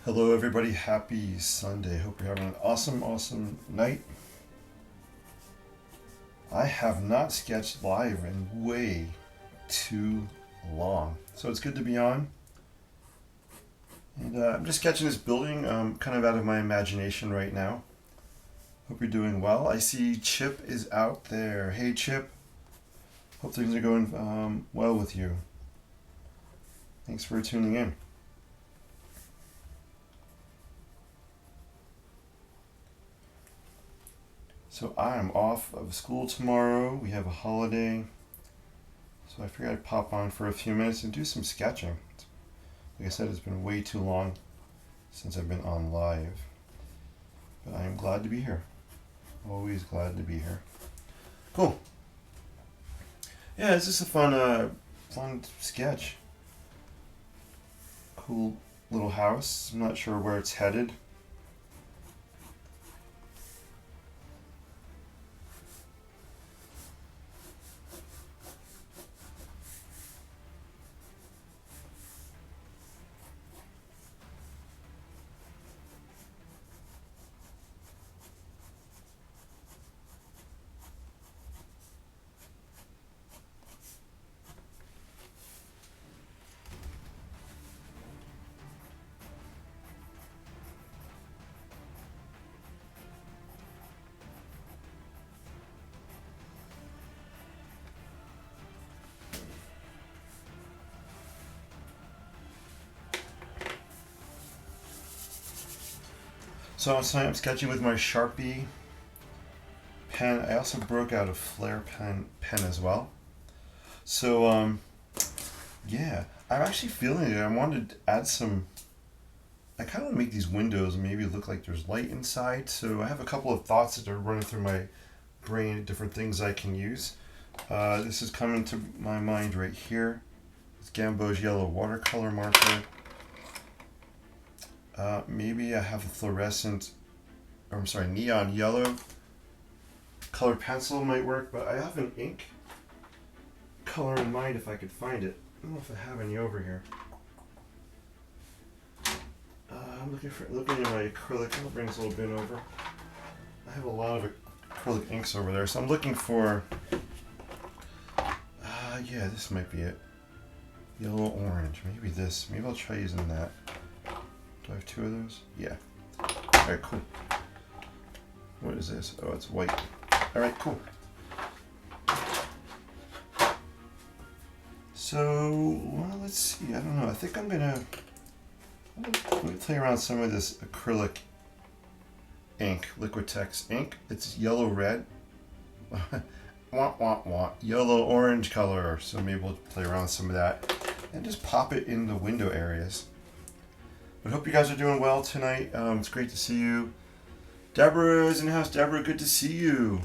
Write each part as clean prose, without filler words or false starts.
Hello everybody, happy Sunday. Hope you're having an awesome night. I have not sketched live in way too long, so it's good to be on. And I'm just sketching this building kind of out of my imagination right now. Hope you're doing well. I see Chip is out there. Hey Chip, hope things are going well with you. Thanks for tuning in. So I'm off of school tomorrow. We have a holiday. So I figured I'd pop on for a few minutes and do some sketching. Like I said, it's been way too long since I've been on live. But I am glad to be here. Always glad to be here. Cool. Yeah, it's just a fun sketch. Cool little house. I'm not sure where it's headed. So I'm sketching with my Sharpie pen. I also broke out a Flair pen as well. So yeah, I'm actually feeling it. I wanted to add some. I kind of make these windows maybe look like there's light inside. So I have a couple of thoughts that are running through my brain, different things I can use. This is coming to my mind right here. It's Gambo's yellow watercolor marker. Maybe I have a fluorescent, or I'm sorry, neon yellow colored pencil might work, but I have an ink color in mind if I could find it. I don't know if I have any over here. I'm looking at my acrylic. I'll bring this little bin over. I have a lot of acrylic inks over there, so I'm looking for. Yeah, this might be it. Yellow orange. Maybe this. Maybe I'll try using that. Do I have two of those? Yeah. Alright, cool. What is this? Oh, it's white. Alright, cool. So, well, let's see. I don't know. I think I'm gonna play around some of this acrylic ink, Liquitex ink. It's yellow red. Yellow orange color. So maybe we'll play around with some of that and just pop it in the window areas. But hope you guys are doing well tonight. It's great to see you. Deborah is in the house. Deborah, good to see you.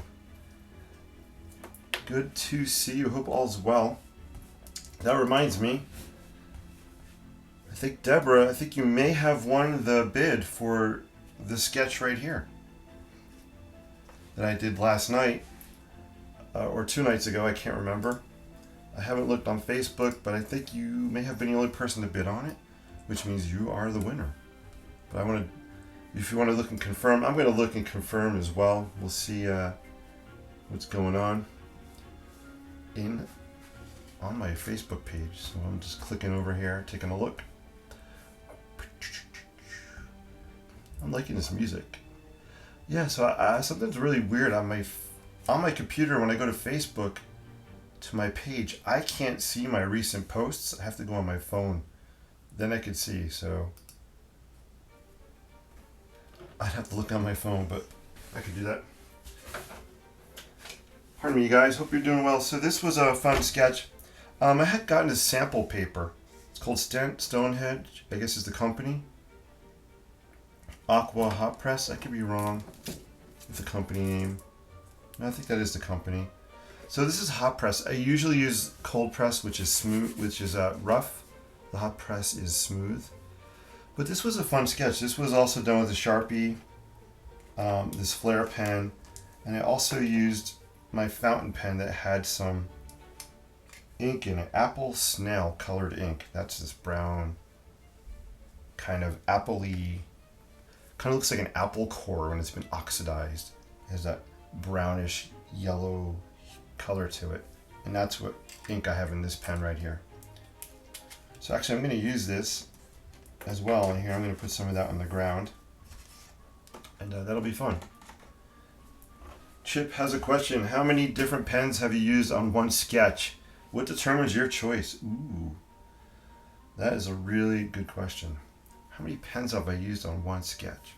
Good to see you. Hope all's well. That reminds me. I think, Deborah, I think you may have won the bid for the sketch right here that I did last night. Or 2 nights ago. I can't remember. I haven't looked on Facebook, but I think you may have been the only person to bid on it, which means you are the winner. But I want to, if you want to look and confirm, I'm going to look and confirm as well. We'll see what's going on on my Facebook page. So I'm just clicking over here, taking a look. I'm liking this music. Yeah, so something's really weird on my computer when I go to Facebook to my page. I can't see my recent posts. I have to go on my phone. Then I could see, so I'd have to look on my phone, but I could do that. Pardon me, you guys. Hope you're doing well. So this was a fun sketch. I had gotten a sample paper. It's called Stonehenge, I guess is the company. Aqua Hot Press. I could be wrong with the company name. No, I think that is the company. So this is hot press. I usually use cold press, which is smooth, which is rough. The hot press is smooth. But this was a fun sketch. This was also done with a Sharpie, this Flair pen, and I also used my fountain pen that had some ink in it. Apple snail colored ink. That's this brown kind of appley, kind of looks like an apple core when it's been oxidized. It has that brownish yellow color to it. And that's what ink I have in this pen right here. So actually I'm going to use this as well. And here I'm going to put some of that on the ground. And that'll be fun. Chip has a question. How many different pens have you used on one sketch? What determines your choice? Ooh, that is a really good question. How many pens have I used on one sketch?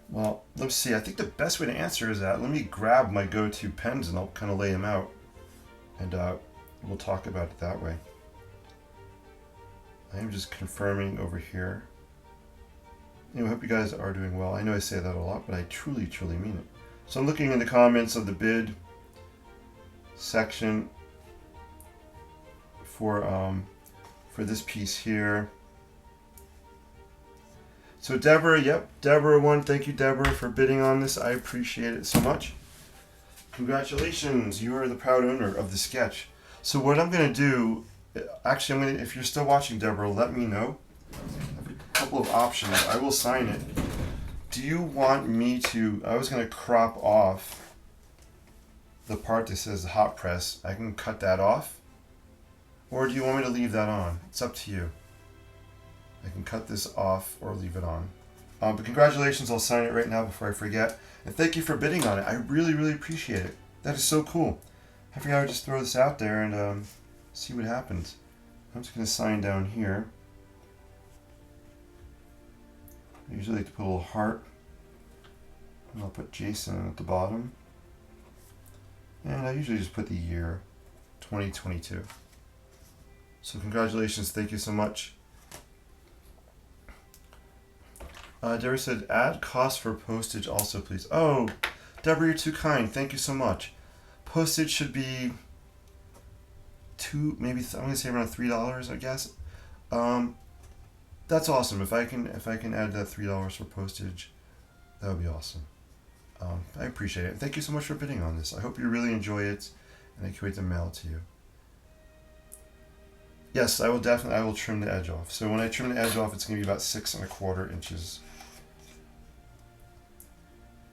Well, let's see. I think the best way to answer is that let me grab my go-to pens and I'll kind of lay them out. And we'll talk about it that way. I am just confirming over here. Anyway, I hope you guys are doing well. I know I say that a lot, but I truly, truly mean it. So I'm looking in the comments of the bid section for this piece here. So Deborah, yep, Deborah won. Thank you, Deborah, for bidding on this. I appreciate it so much. Congratulations, you are the proud owner of the sketch. So what I'm going to do, actually, if you're still watching, Deborah, let me know. A couple of options. I will sign it. Do you want me to, I was going to crop off the part that says hot press. I can cut that off. Or do you want me to leave that on? It's up to you. I can cut this off or leave it on. But congratulations, I'll sign it right now before I forget. And thank you for bidding on it. I really, really appreciate it. That is so cool. I figured I would just throw this out there and see what happens. I'm just going to sign down here. I usually like to put a little heart. And I'll put Jason at the bottom. And I usually just put the year, 2022. So congratulations, thank you so much. Deborah said, add cost for postage also, please. Oh, Deborah, you're too kind. Thank you so much. Postage should be maybe I'm gonna say around $3, I guess. That's awesome. If I can add that $3 for postage, that would be awesome. I appreciate it. Thank you so much for bidding on this. I hope you really enjoy it, and I can't wait to mail it to you. Yes, I will trim the edge off. So when I trim the edge off, it's going to be about 6 1/4 inches.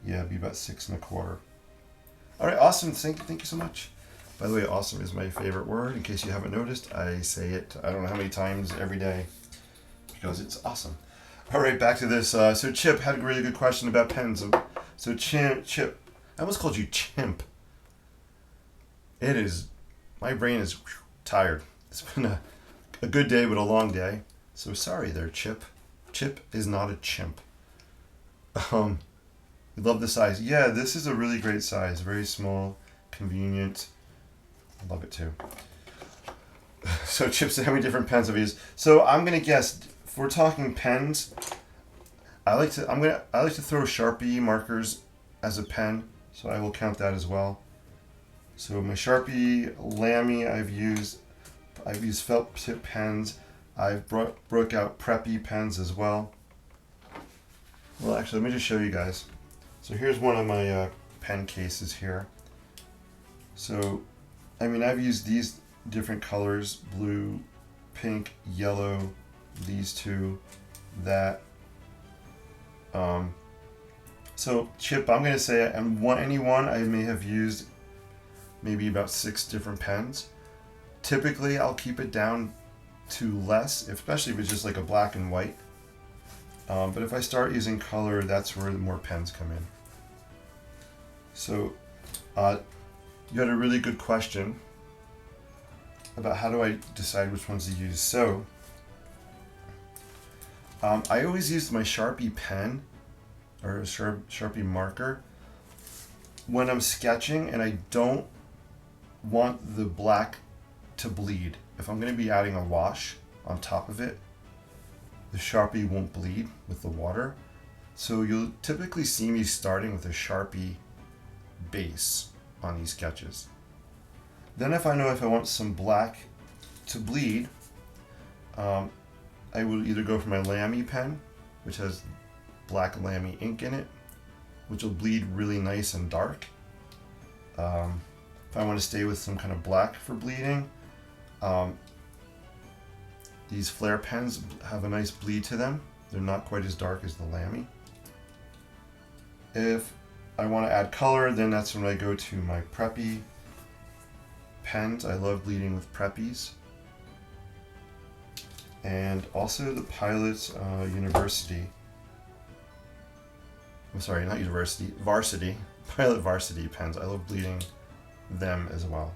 Yeah, it'll be about 6 1/4. All right, awesome. Thank you so much. By the way, awesome is my favorite word. In case you haven't noticed, I say it, I don't know how many times every day, because it's awesome. All right, back to this. So Chip had a really good question about pens. So Chip, I almost called you Chimp. It is, my brain is tired. It's been a good day, but a long day. So sorry there, Chip. Chip is not a chimp. We love the size. Yeah, this is a really great size. Very small, convenient. I love it too. So Chip said, how many different pens have you used? So I'm gonna guess, if we're talking pens, I like to throw Sharpie markers as a pen, so I will count that as well. So my Sharpie Lamy I've used felt tip pens. I've broke out preppy pens as well. Well, actually, let me just show you guys. So here's one of my pen cases here. So, I mean, I've used these different colors: blue, pink, yellow, these two, that. So Chip, I'm gonna say, any one I may have used maybe about 6 different pens. Typically, I'll keep it down to less, especially if it's just like a black and white. But if I start using color, that's where the more pens come in. So, you had a really good question about how do I decide which ones to use. So, I always used my Sharpie pen or a Sharpie marker when I'm sketching and I don't want the black to bleed. If I'm going to be adding a wash on top of it, the Sharpie won't bleed with the water. So you'll typically see me starting with a Sharpie base on these sketches. Then if I know if I want some black to bleed, I will either go for my Lamy pen, which has black Lamy ink in it, which will bleed really nice and dark. If I want to stay with some kind of black for bleeding, These flare pens have a nice bleed to them. They're not quite as dark as the Lamy. If I want to add color, then that's when I go to my preppy pens. I love bleeding with preppies. And also the Pilot's University. I'm sorry, not University, Varsity. Pilot Varsity pens. I love bleeding them as well.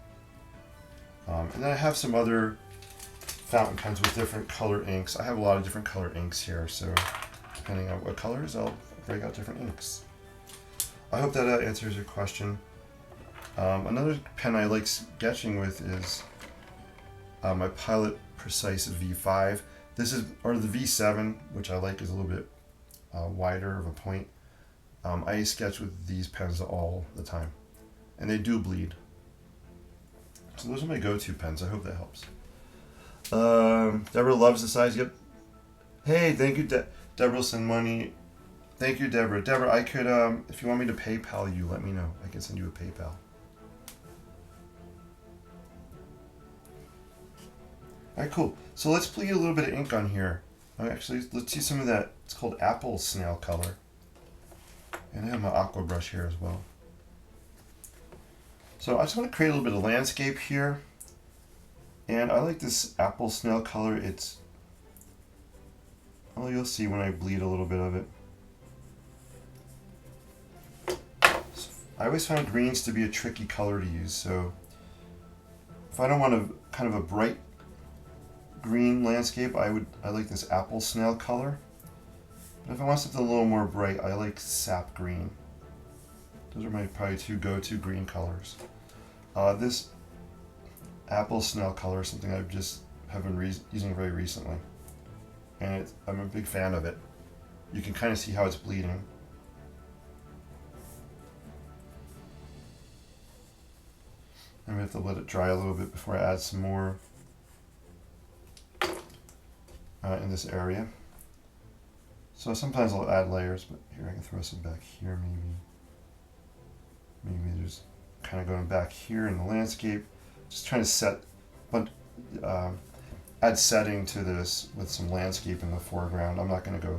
And then I have some other fountain pens with different color inks. I have a lot of different color inks here, so depending on what colors, I'll break out different inks. I hope that answers your question. Another pen I like sketching with is my Pilot Precise V5. This is, or the V7, which I like is a little bit wider of a point. I sketch with these pens all the time, and they do bleed. So those are my go-to pens. I hope that helps. Deborah loves the size. Yep. Hey, thank you, Deborah. Send money. Thank you, Deborah. Deborah, I could, if you want me to PayPal you, let me know. I can send you a PayPal. All right, cool. So let's bleed a little bit of ink on here. Actually, let's see some of that. It's called apple snail color. And I have my aqua brush here as well. So I just want to create a little bit of landscape here. And I like this apple snail color. It's, well, you'll see when I bleed a little bit of it. So I always found greens to be a tricky color to use. So if I don't want a kind of a bright green landscape, I like this apple snail color. But if I want something a little more bright, I like sap green. Those are my probably two go-to green colors. This apple snail color is something I've just have been using very recently, and I'm a big fan of it. You can kind of see how it's bleeding. I'm gonna have to let it dry a little bit before I add some more in this area. So sometimes I'll add layers, but here I can throw some back here maybe. Maybe there's kind of going back here in the landscape. Just trying to set, add setting to this with some landscape in the foreground. I'm not going to go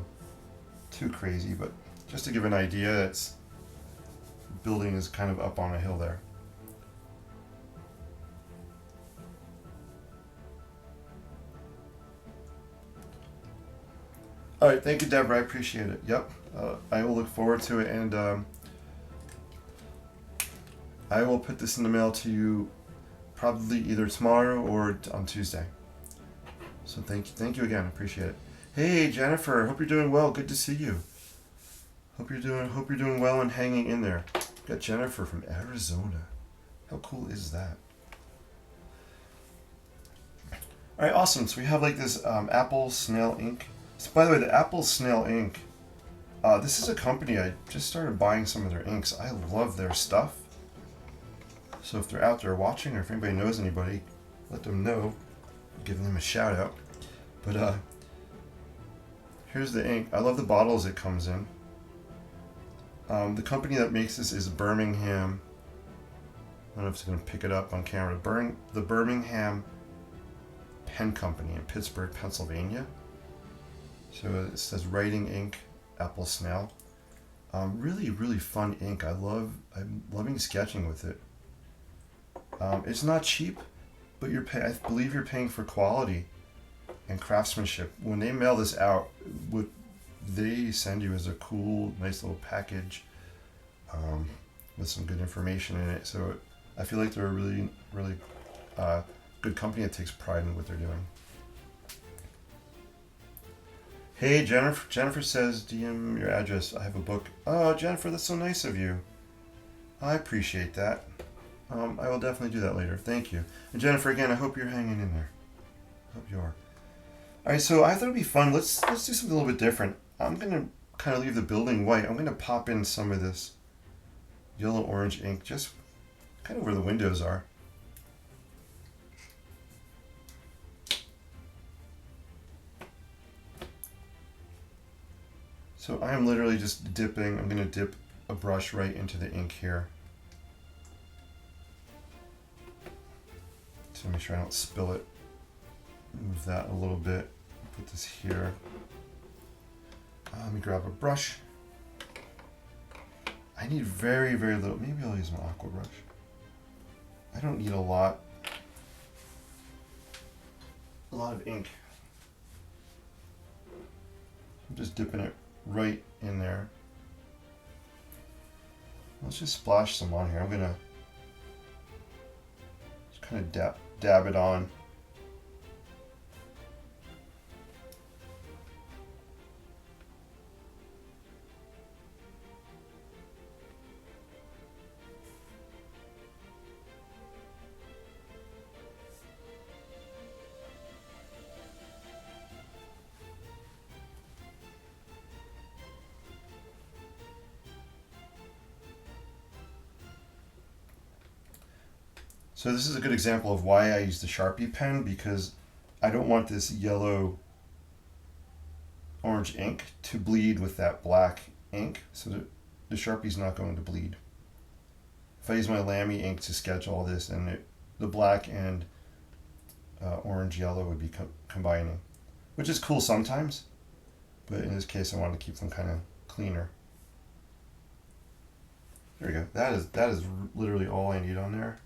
too crazy, but just to give an idea, it's building is kind of up on a hill there. All right, thank you, Deborah. I appreciate it. Yep, I will look forward to it, and I will put this in the mail to you probably either tomorrow or on Tuesday. So thank you again. Appreciate it. Hey, Jennifer. Hope you're doing well. Good to see you. Hope you're doing well and hanging in there. Got Jennifer from Arizona. How cool is that? All right, awesome. So we have like this apple snail ink. So by the way, the apple snail ink. This is a company I just started buying some of their inks. I love their stuff. So if they're out there watching, or if anybody knows anybody, let them know. Give them a shout out. But here's the ink. I love the bottles it comes in. The company that makes this is Birmingham. I don't know if it's going to pick it up on camera. The Birmingham Pen Company in Pittsburgh, Pennsylvania. So it says writing ink, apple snail. Really, really fun ink. I'm loving sketching with it. It's not cheap, but I believe you're paying for quality and craftsmanship. When they mail this out, what they send you is a cool, nice little package with some good information in it. So I feel like they're a really, really good company that takes pride in what they're doing. Hey, Jennifer. Jennifer says, DM your address. I have a book. Oh, Jennifer, that's so nice of you. I appreciate that. I will definitely do that later. Thank you. And Jennifer, again, I hope you're hanging in there. I hope you are. All right, so I thought it'd be fun. Let's do something a little bit different. I'm gonna kind of leave the building white. I'm gonna pop in some of this yellow-orange ink, just kind of where the windows are. So I am literally just dipping. I'm gonna dip a brush right into the ink here. To make sure I don't spill it. Move that a little bit. Put this here. Let me grab a brush. I need very, very little. Maybe I'll use an aqua brush. I don't need a lot. A lot of ink. I'm just dipping it right in there. Let's just splash some on here. I'm gonna just kind of dab it on. So this is a good example of why I use the Sharpie pen, because I don't want this yellow orange ink to bleed with that black ink, so that the Sharpie's not going to bleed. If I use my Lamy ink to sketch all this, and the black and orange yellow would be combining, which is cool sometimes, but in this case I wanted to keep them kind of cleaner. There we go. That is literally all I need on there.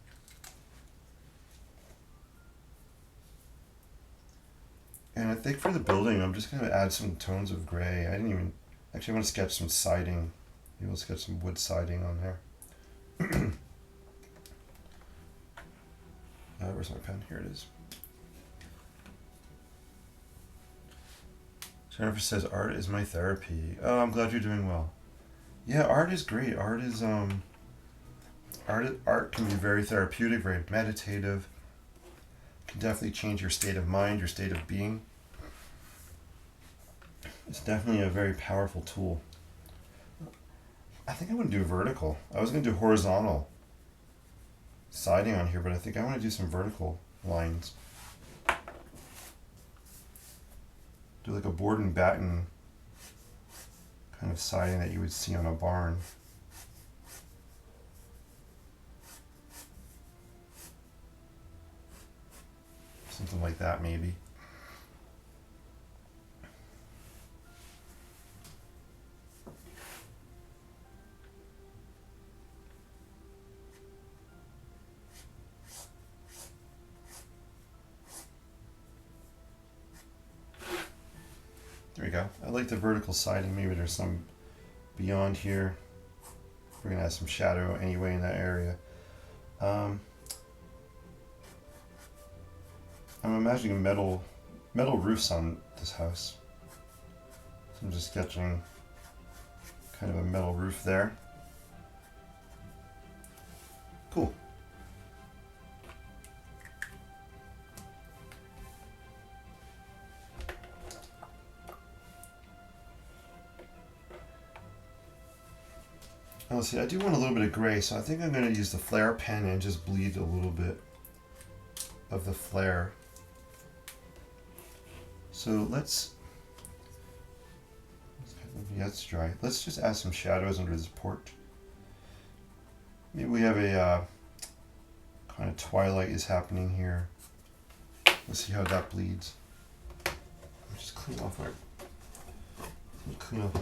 And I think for the building, I'm just going to add some tones of gray. I want to sketch some siding. Maybe we'll sketch some wood siding on there. Where's my pen? Here it is. Jennifer says, art is my therapy. Oh, I'm glad you're doing well. Yeah, art is great. Art can be very therapeutic, very meditative. Can definitely change your state of mind, your state of being. It's definitely a very powerful tool. I think I want to do vertical. I was going to do horizontal siding on here, but I think I want to do some vertical lines. Do like a board and batten kind of siding that you would see on a barn. Something like that, maybe. There we go. I like the vertical siding. Maybe there's some beyond here. We're going to add some shadow anyway in that area. I'm imagining metal roofs on this house. So I'm just sketching kind of a metal roof there. Cool. Now let's see, I do want a little bit of gray, so I think I'm going to use the flare pen and just bleed a little bit of the flare. So yeah, it's dry. Let's just add some shadows under this porch. Maybe we have a kind of twilight is happening here. Let's see how that bleeds. I'll just clean off my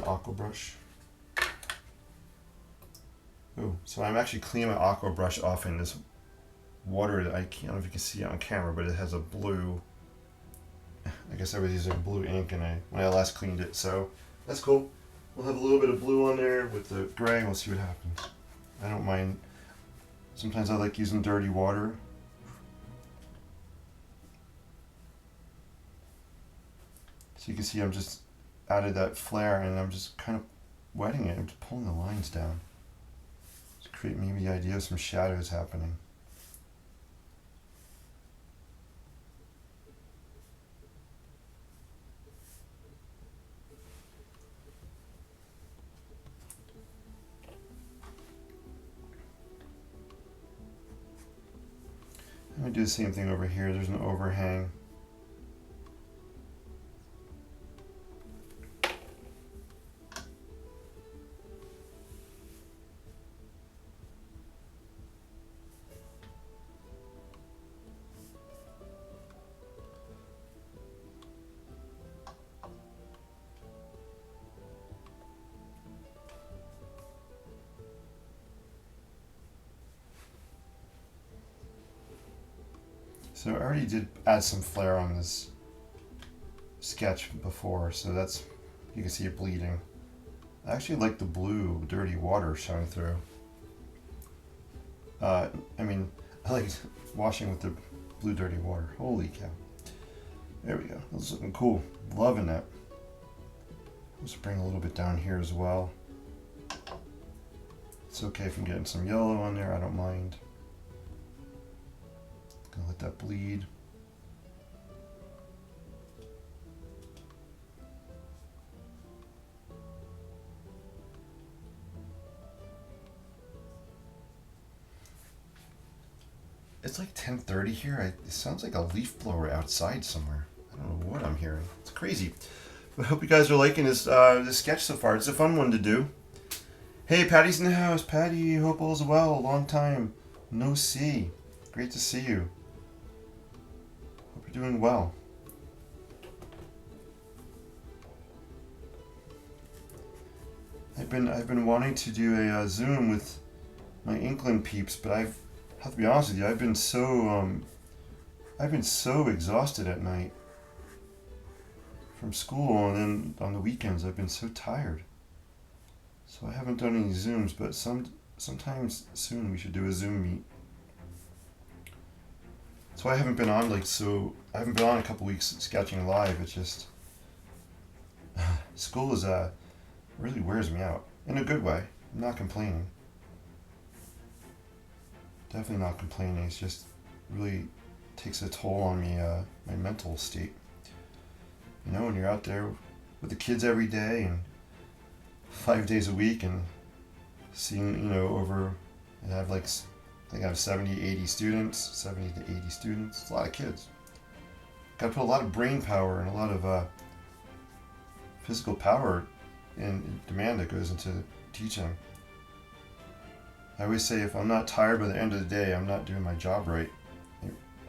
aqua brush. Oh, so I'm actually cleaning my aqua brush off in this water that I don't know if you can see it on camera, but it has a blue. I guess I was using blue ink when I last cleaned it, so that's cool. We'll have a little bit of blue on there with the gray, and we'll see what happens. I don't mind. Sometimes I like using dirty water. So you can see I'm just added that flare, and I'm just kind of wetting it. I'm just pulling the lines down to create maybe the idea of some shadows happening. I'm going to do the same thing over here. There's an overhang. So I already did add some flare on this sketch before, so that's, you can see it bleeding. I actually like the blue dirty water showing through. I mean, I like washing with the blue dirty water. Holy cow. There we go. That's looking cool. Loving that. Let's bring a little bit down here as well. It's okay if I'm getting some yellow on there, I don't mind. Gonna let that bleed. It's like 10:30 here. It sounds like a leaf blower outside somewhere. I don't know what I'm hearing. It's crazy. I hope you guys are liking this sketch so far. It's a fun one to do. Hey, Patty's in the house. Patty, hope all's well. Long time no see. Great to see you. Hope you're doing well. I've been wanting to do a Zoom with my Inkland peeps, but I have to be honest with you. I've been so exhausted at night from school, and then on the weekends I've been so tired. So I haven't done any Zooms, but sometimes soon we should do a Zoom meet. So I haven't been on I haven't been on a couple weeks sketching live. It's just school is really wears me out in a good way. I'm not complaining. Definitely not complaining. It's just really takes a toll on me, my mental state. You know, when you're out there with the kids every day and 5 days a week and seeing, I have I think I have 70 to 80 students. It's a lot of kids. Got to put a lot of brain power and a lot of physical power and demand that goes into teaching. I always say if I'm not tired by the end of the day, I'm not doing my job right.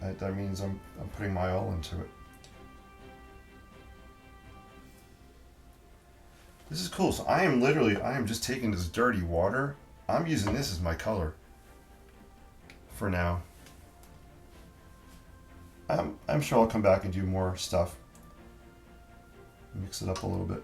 That means I'm putting my all into it. This is cool. So I am just taking this dirty water. I'm using this as my color for now. I'm sure I'll come back and do more stuff. Mix it up a little bit.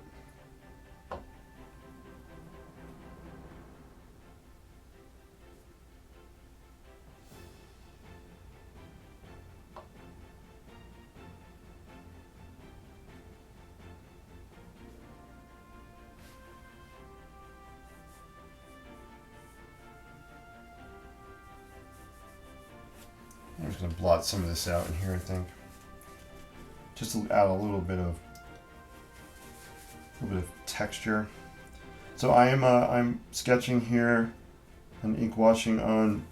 I'm just going to blot some of this out in here, I think. Just to add a little bit of texture. So I'm sketching here and ink washing on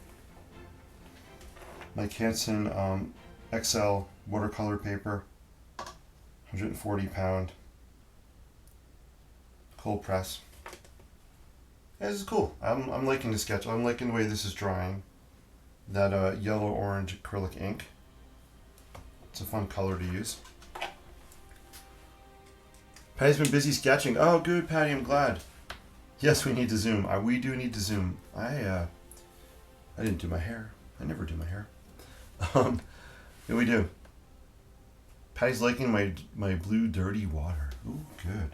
my Canson XL watercolor paper, 140 pound, cold press. Yeah, this is cool. I'm liking the sketch. I'm liking the way this is drying. That yellow-orange acrylic ink. It's a fun color to use. Patty's been busy sketching. Oh, good, Patty. I'm glad. Yes, we need to Zoom. We do need to Zoom. I didn't do my hair. I never do my hair. Yeah, we do. Patty's liking my blue dirty water. Ooh, good.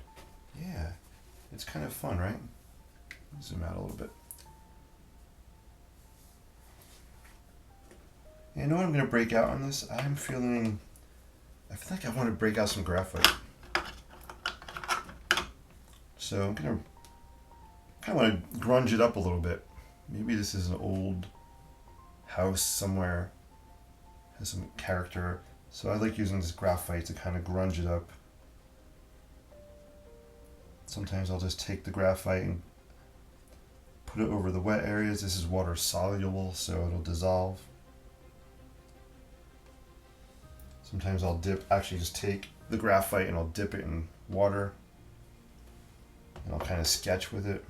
Yeah, it's kind of fun, right? Zoom out a little bit. You know what I'm going to break out on this? I feel like I want to break out some graphite. So I'm going to kind of want to grunge it up a little bit. Maybe this is an old house somewhere, has some character. So I like using this graphite to kind of grunge it up. Sometimes I'll just take the graphite and put it over the wet areas. This is water soluble, so it'll dissolve. Sometimes I'll actually just take the graphite and I'll dip it in water and I'll kind of sketch with it.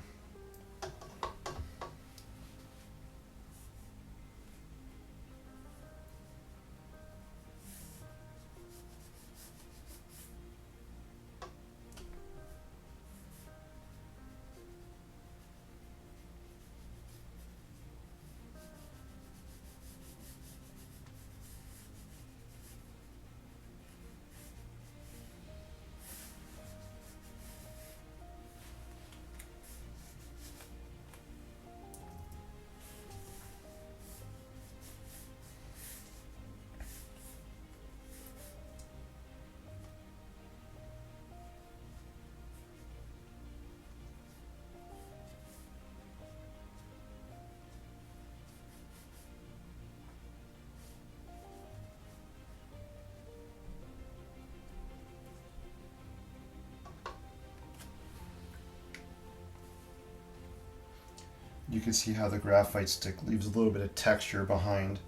You can see how the graphite stick leaves a little bit of texture behind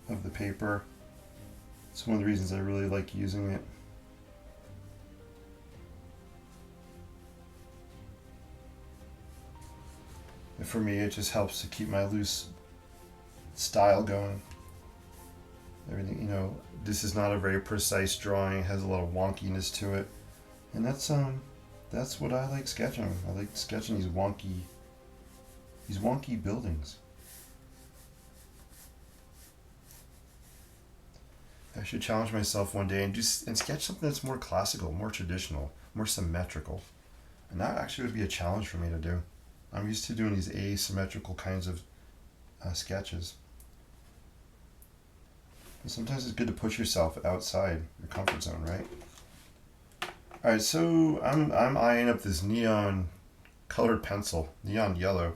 of the paper. It's one of the reasons I really like using it. And for me, it just helps to keep my loose style going. Everything, you know, this is not a very precise drawing. It has a lot of wonkiness to it. And that's what I like sketching. I like sketching these wonky buildings. I should challenge myself one day and sketch something that's more classical, more traditional, more symmetrical. And that actually would be a challenge for me to do. I'm used to doing these asymmetrical kinds of sketches. And sometimes it's good to push yourself outside your comfort zone, right? All right, so I'm eyeing up this neon colored pencil, neon yellow.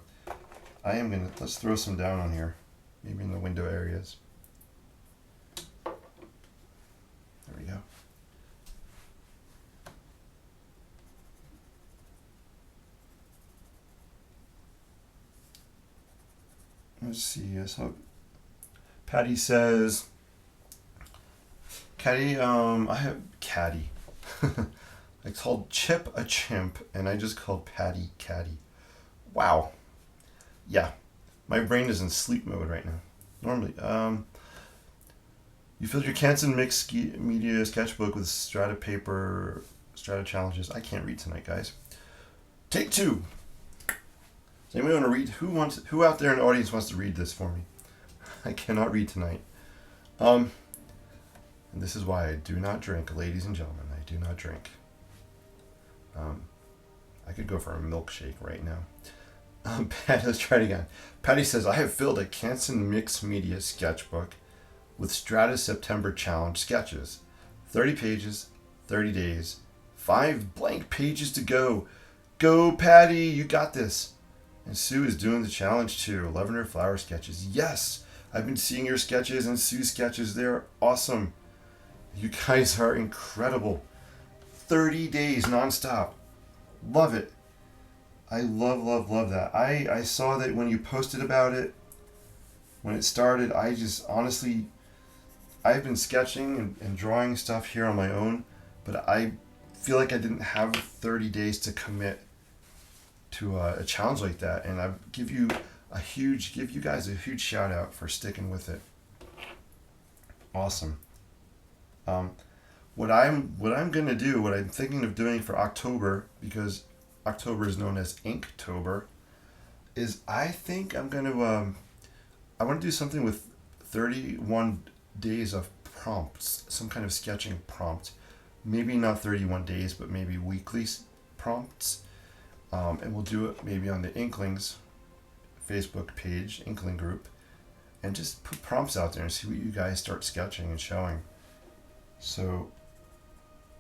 Let's throw some down on here, maybe in the window areas. There we go. Let's see. So Patty says, Caddy, I have Caddy. I called Chip a chimp, and I just called Patty Caddy. Wow. Yeah, my brain is in sleep mode right now. Normally, you filled your Canson mixed media sketchbook with strata paper, strata challenges. I can't read tonight, guys. Take two. Does anybody want to read? Who out there in the audience wants to read this for me? I cannot read tonight. And this is why I do not drink, ladies and gentlemen. I do not drink. I could go for a milkshake right now. Let's try it again. Patty says, I have filled a Canson mixed media sketchbook with Strata September Challenge sketches. 30 pages, 30 days, 5 blank pages to go. Go, Patty, you got this. And Sue is doing the challenge too. Lavender flower sketches. Yes, I've been seeing your sketches and Sue's sketches. They're awesome. You guys are incredible. 30 days nonstop. Love it. I love that. I saw that when you posted about it, when it started. I just honestly, I've been sketching and drawing stuff here on my own, but I feel like I didn't have 30 days to commit to a challenge like that. And I give you guys a huge shout out for sticking with it. Awesome. What I'm gonna do, what I'm thinking of doing for October, because October is known as Inktober, is I think I'm gonna I want to do something with 31 days of prompts, some kind of sketching prompt. Maybe not 31 days, but maybe weekly prompts. And we'll do it maybe on the Inklings Facebook page, Inkling group, and just put prompts out there and see what you guys start sketching and showing. So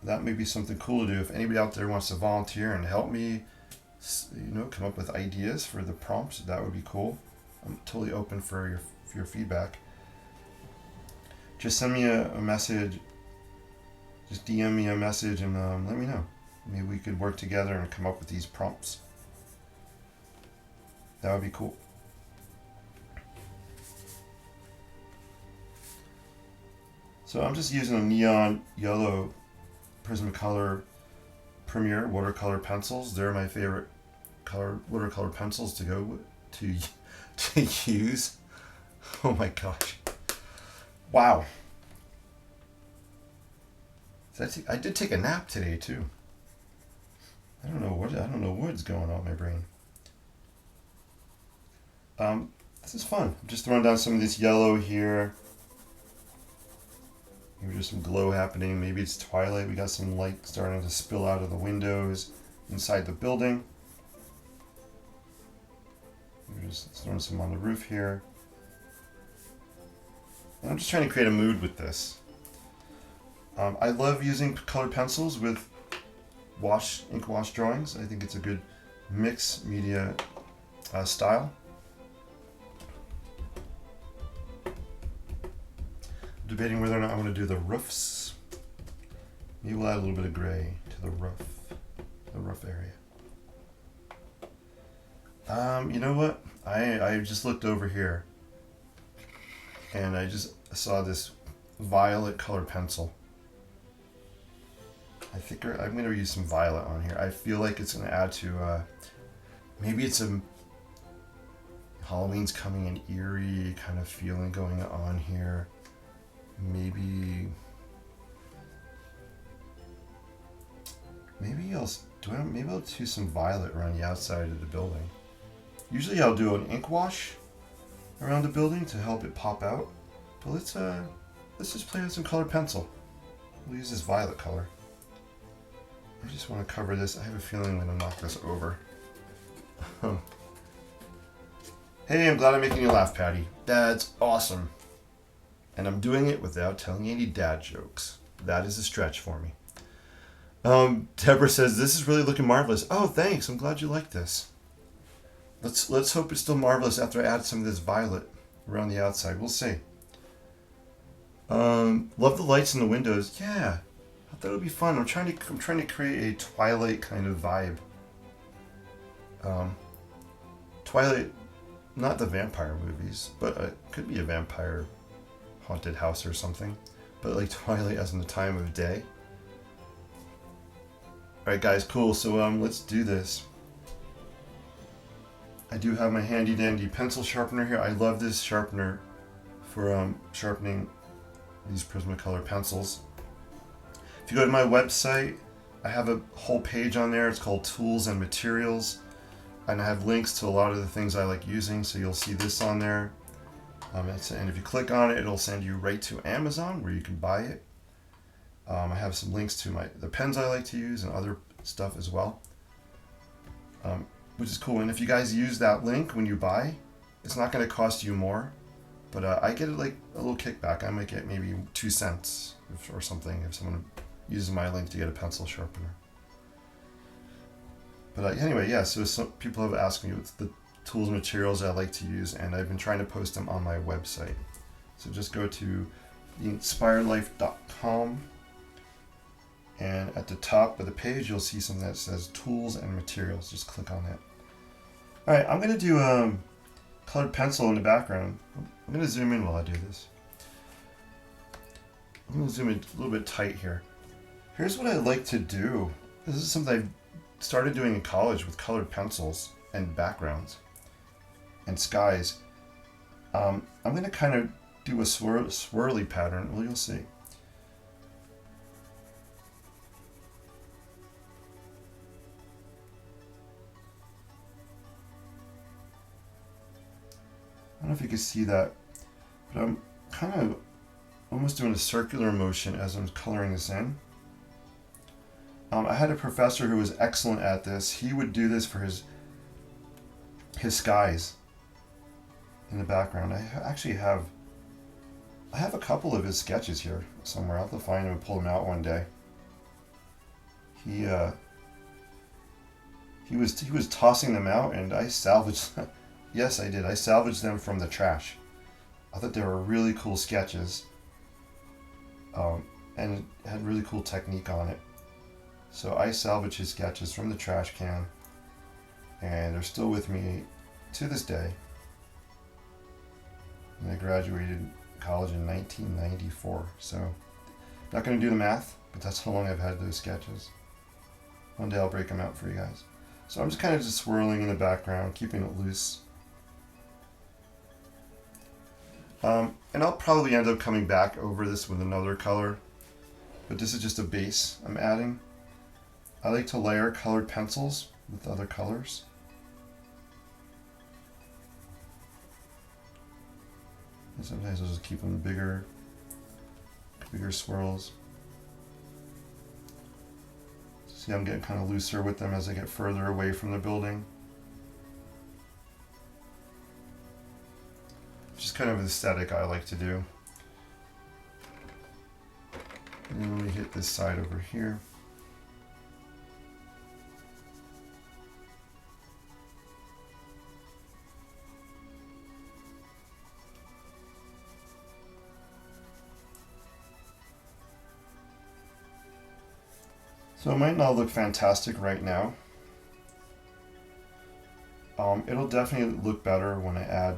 that may be something cool to do. If anybody out there wants to volunteer and help me, come up with ideas for the prompts, that would be cool. I'm totally open for your feedback. Just send me a message. Just DM me a message and let me know. Maybe we could work together and come up with these prompts. That would be cool. So I'm just using a neon yellow Prismacolor Premier watercolor pencils. They're my favorite watercolor pencils to use. Oh my gosh! Wow. I did take a nap today too. I don't know what's going on in my brain. This is fun. I'm just throwing down some of this yellow here. Maybe there's some glow happening. Maybe it's twilight. We got some light starting to spill out of the windows inside the building. We're just throwing some on the roof here. And I'm just trying to create a mood with this. I love using colored pencils with ink wash drawings. I think it's a good mix media style. Debating whether or not I want to do the roofs. Maybe we'll add a little bit of gray to the roof area. You know what? I just looked over here and I just saw this violet colored pencil. I think I'm going to use some violet on here. I feel like it's going to add to, maybe it's a Halloween's coming, an eerie kind of feeling going on here. Maybe maybe I'll do some violet around the outside of the building. Usually I'll do an ink wash around the building to help it pop out. But let's just play with some colored pencil. We'll use this violet color. I just want to cover this. I have a feeling I'm going to knock this over. Hey, I'm glad I'm making you laugh, Patty. That's awesome. And I'm doing it without telling any dad jokes. That is a stretch for me. Deborah says, this is really looking marvelous. Oh, thanks. I'm glad you like this. Let's hope it's still marvelous after I add some of this violet around the outside. We'll see. Love the lights in the windows. Yeah, I thought it would be fun. I'm trying to create a Twilight kind of vibe. Twilight, not the vampire movies, but it could be a vampire haunted house or something. But like Twilight as in the time of day. Alright guys, cool. So let's do this. I do have my handy dandy pencil sharpener here. I love this sharpener for sharpening these Prismacolor pencils. If you go to my website, I have a whole page on there. It's called Tools and Materials. And I have links to a lot of the things I like using, so you'll see this on there. And if you click on it, it'll send you right to Amazon where you can buy it. I have some links to the pens I like to use and other stuff as well, which is cool. And if you guys use that link when you buy, it's not going to cost you more, but I get like a little kickback. I might get maybe 2 cents or something if someone uses my link to get a pencil sharpener. But anyway, yeah, so some people have asked me what's the tools and materials I like to use, and I've been trying to post them on my website. So just go to theinspiredlife.com, and at the top of the page you'll see something that says tools and materials. Just click on that. Alright, I'm going to do colored pencil in the background. I'm going to zoom in while I do this. I'm going to zoom in a little bit tight here. Here's what I like to do. This is something I've started doing in college with colored pencils and backgrounds and skies. I'm going to kind of do a swirly pattern. Well, you'll see. I don't know if you can see that, but I'm kind of almost doing a circular motion as I'm coloring this in. I had a professor who was excellent at this. He would do this for his skies in the background. I actually have a couple of his sketches here somewhere. I'll have to find them and pull them out one day. He was tossing them out, and I salvaged them. Yes, I did. I salvaged them from the trash. I thought they were really cool sketches, and it had really cool technique on it. So I salvaged his sketches from the trash can, and they're still with me to this day. And I graduated college in 1994, so not going to do the math, but that's how long I've had those sketches. One day I'll break them out for you guys. So I'm just kind of just swirling in the background, keeping it loose. And I'll probably end up coming back over this with another color, but this is just a base I'm adding. I like to layer colored pencils with other colors. And sometimes I'll just keep them bigger swirls. See, I'm getting kind of looser with them as I get further away from the building. Just kind of an aesthetic I like to do. And then let me hit this side over here. So it might not look fantastic right now. It'll definitely look better when I add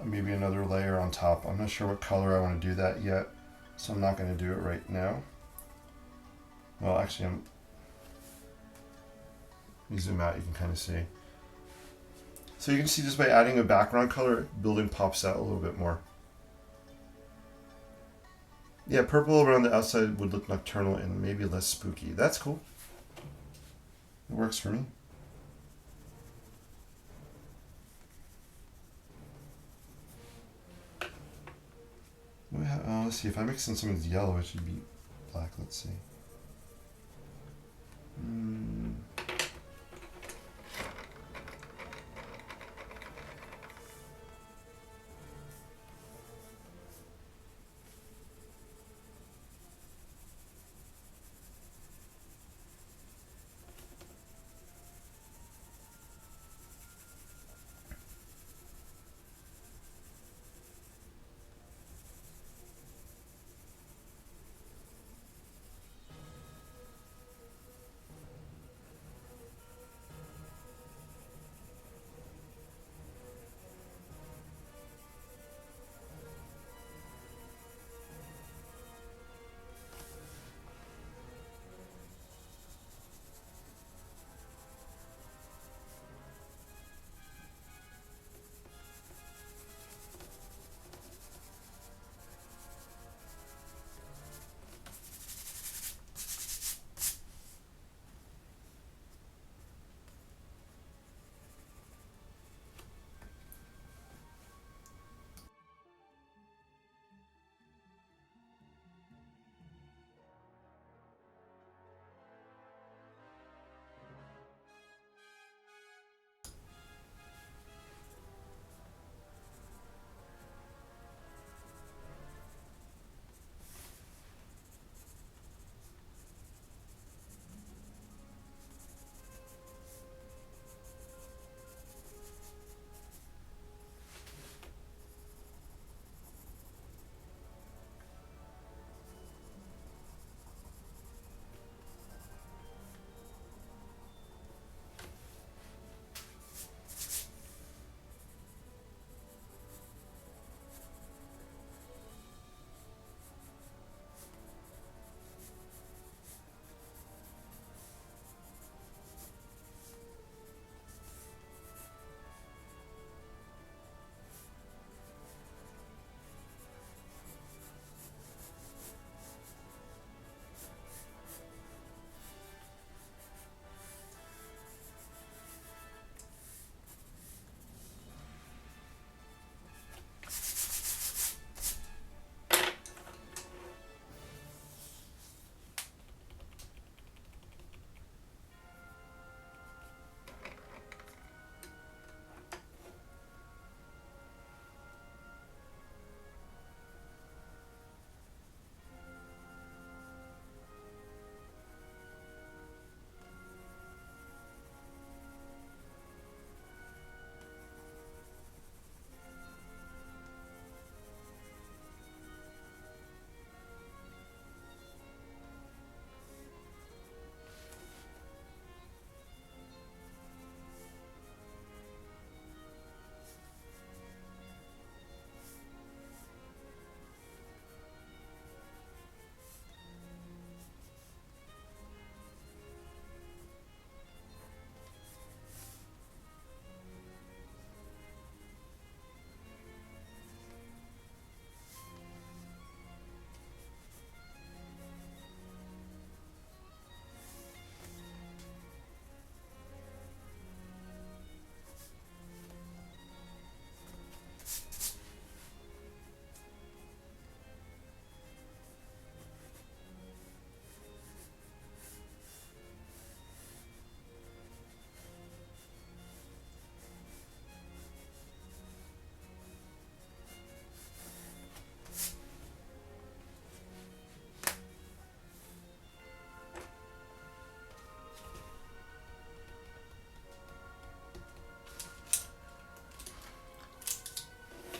maybe another layer on top. I'm not sure what color I want to do that yet, so I'm not going to do it right now. Well, actually, let me zoom out, you can kind of see. So you can see just by adding a background color, building pops out a little bit more. Yeah, purple around the outside would look nocturnal and maybe less spooky. That's cool. It works for me. Let's see, if I mix in some of the yellow, it should be black. Let's see.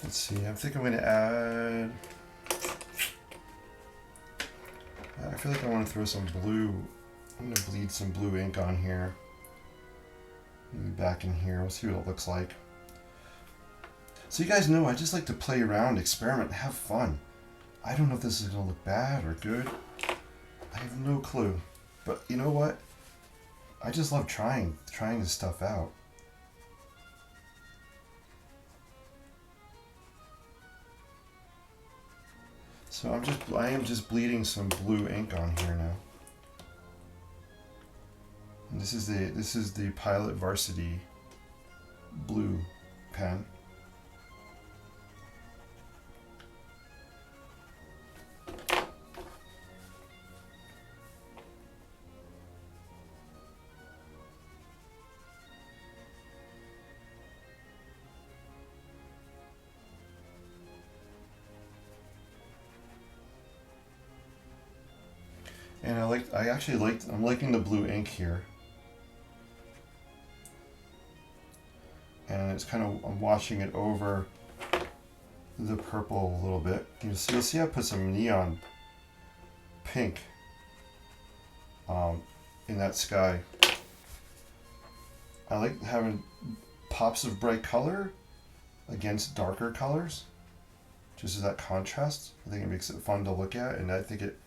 Let's see, I think I'm going to add... I feel like I want to throw some blue. I'm going to bleed some blue ink on here. Maybe back in here, we'll see what it looks like. So you guys know I just like to play around, experiment, have fun. I don't know if this is gonna look bad or good. I have no clue. But you know what? I just love trying this stuff out. So I am just bleeding some blue ink on here now. And this is the Pilot Varsity blue pen. And I'm liking the blue ink here. And it's kind of, I'm washing it over the purple a little bit. You'll see I put some neon pink in that sky. I like having pops of bright color against darker colors, just as that contrast. I think it makes it fun to look at, and I think it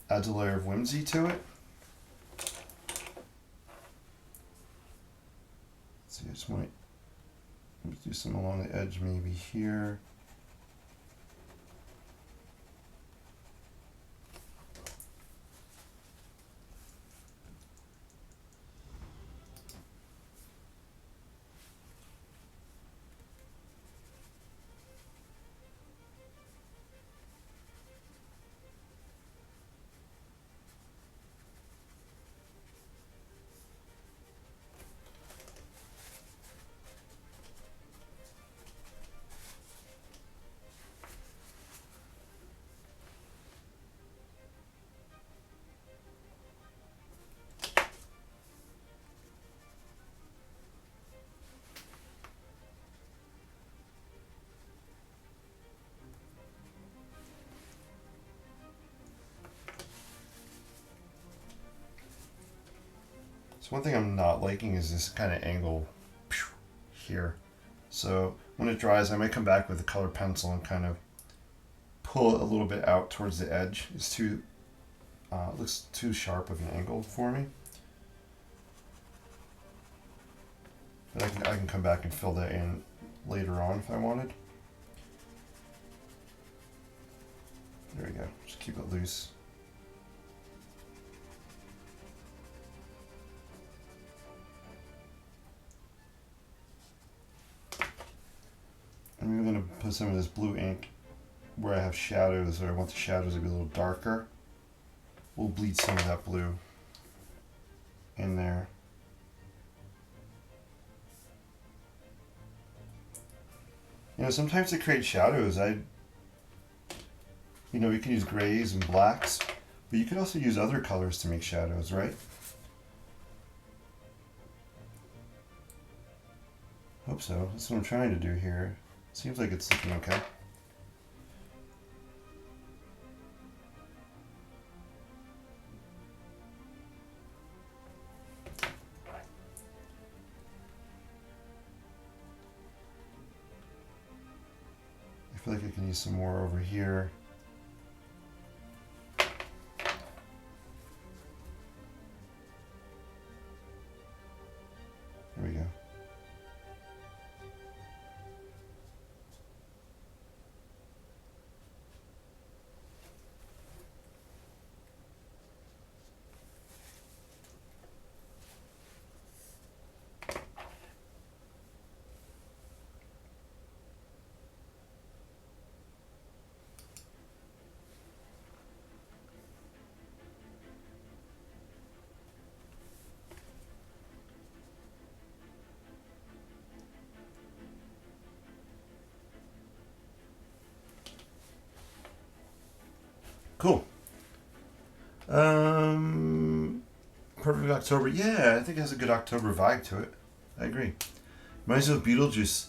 adds a layer of whimsy to it. Let's see, I just might do some along the edge maybe here. So one thing I'm not liking is this kind of angle here. So when it dries, I might come back with a colored pencil and kind of pull it a little bit out towards the edge. It's too, it looks too sharp of an angle for me. But I can come back and fill that in later on if I wanted. There we go, just keep it loose. I'm going to put some of this blue ink where I have shadows, or I want the shadows to be a little darker. We'll bleed some of that blue in there. You know, sometimes to create shadows, you know, you can use grays and blacks, but you could also use other colors to make shadows, right? Hope so. That's what I'm trying to do here. Seems like it's looking okay. I feel like I can use some more over here. There we go. Cool. Perfect October. Yeah, I think it has a good October vibe to it. I agree. Reminds me of Beetlejuice.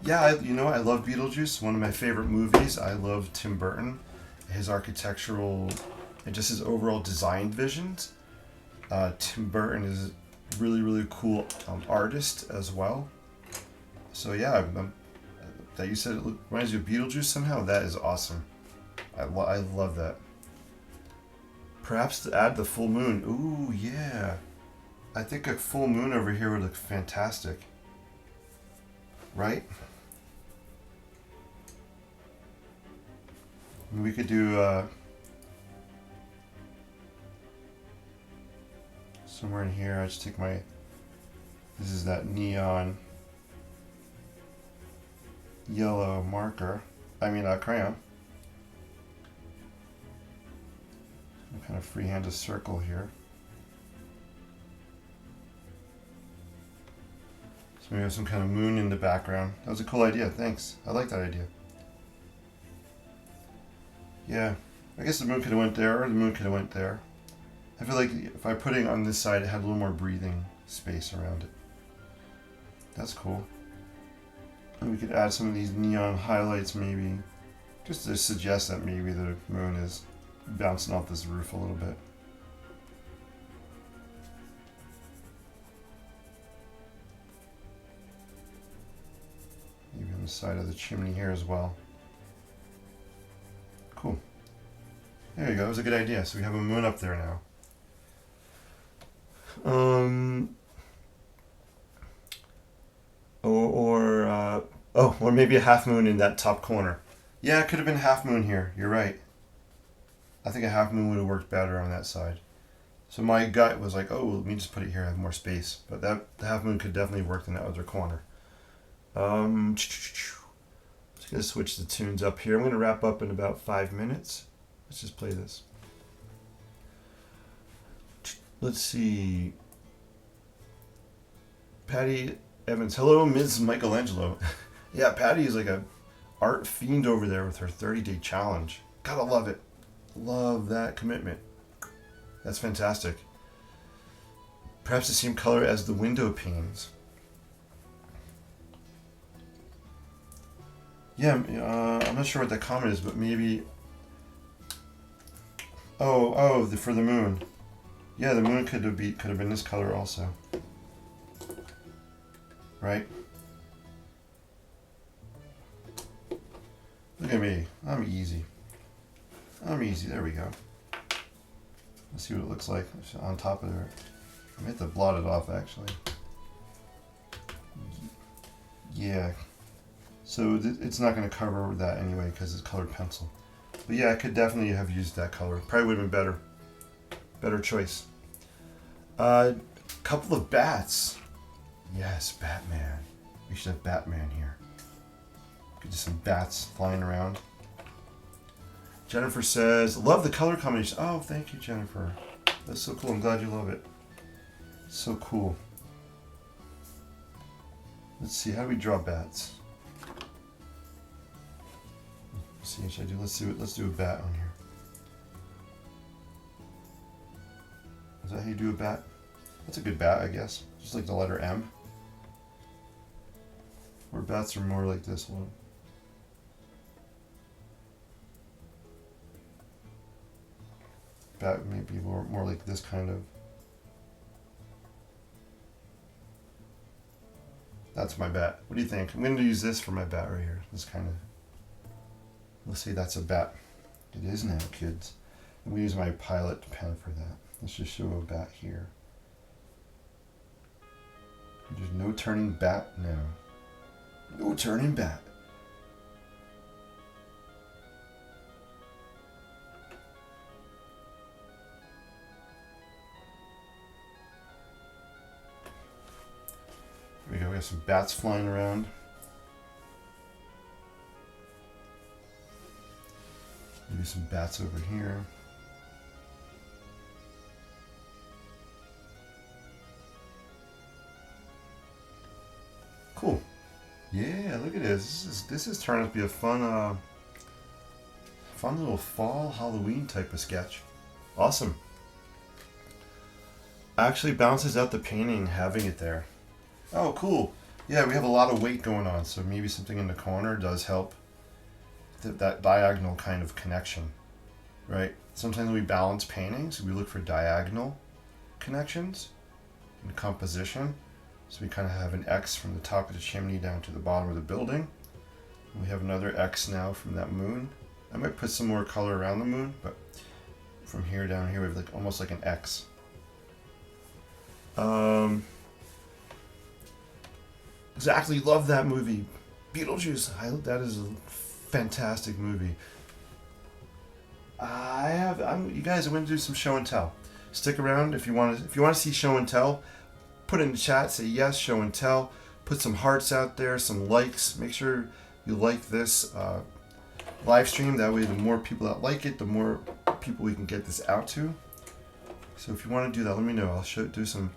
Yeah, you know, I love Beetlejuice. One of my favorite movies. I love Tim Burton. His architectural and just his overall design visions. Tim Burton really, really cool artist as well. So yeah, that you said it reminds you of Beetlejuice somehow. That is awesome. I love that. Perhaps to add the full moon. Ooh, yeah. I think a full moon over here would look fantastic. Right? We could do somewhere in here. I just take my, this is that neon yellow marker. I mean crayon. I'm kind of freehand a circle here. So we have some kind of moon in the background. That was a cool idea. Thanks. I like that idea. Yeah, I guess the moon could have went there, or the moon could have went there. I feel like if I put it on this side, it had a little more breathing space around it. That's cool. And we could add some of these neon highlights maybe, just to suggest that maybe the moon is bouncing off this roof a little bit. Maybe on the side of the chimney here as well. Cool. There you go. It was a good idea. So we have a moon up there now. Or maybe a half moon in that top corner. Yeah, it could have been half moon here. You're right. I think a half moon would have worked better on that side. So my gut was like, oh, let me just put it here. I have more space. But the half moon could definitely work in that other corner. Just gonna switch the tunes up here. I'm gonna wrap up in about 5 minutes. Let's just play this. Let's see. Patty Evans. Hello, Ms. Michelangelo. Yeah, Patty is like a art fiend over there with her 30-day challenge. Gotta love it. Love that commitment. That's fantastic. Perhaps the same color as the window panes. Yeah, I'm not sure what that comment is, but maybe. For the moon. Yeah, the moon could have been this color also. Right? Look at me. I'm easy. There we go. Let's see what it looks like on top of there. I might have to blot it off actually. Yeah. So it's not going to cover that anyway because it's colored pencil. But yeah, I could definitely have used that color. Probably would have been better. Better choice. Couple of bats. Yes, Batman. We should have Batman here. Get just some bats flying around. Jennifer says, love the color combination. Oh, thank you, Jennifer. That's so cool. I'm glad you love it. So cool. Let's see. How do we draw bats? Let's see. Should I do? Let's do a bat on here. Is that how you do a bat? That's a good bat, I guess. Just like the letter M. Or bats are more like this one. Bat may be more like this kind of. That's my bat. What do you think? I'm going to use this for my bat right here. This kind of. Let's say that's a bat. It is now, kids. I'm going to use my Pilot pen for that. Let's just show a bat here. There's no turning bat now. No turning bat. There we go. We have some bats flying around. Maybe some bats over here. Cool. Yeah, look at this. This is turning out to be a fun little fall Halloween type of sketch. Awesome. Actually bounces out the painting having it there. Oh, cool. Yeah, we have a lot of weight going on, so maybe something in the corner does help that diagonal kind of connection, right? Sometimes we balance paintings, we look for diagonal connections. in composition. So we kind of have an X from the top of the chimney down to the bottom of the building. And we have another X now from that moon. I might put some more color around the moon, but from here down here we have like almost like an X. Exactly, love that movie. Beetlejuice, that is a fantastic movie. You guys, I'm going to do some show and tell. Stick around if you want to see show and tell. Put it in the chat, say yes, show and tell. Put some hearts out there, some likes. Make sure you like this live stream. That way, the more people that like it, the more people we can get this out to. So if you want to do that, let me know. I'll do some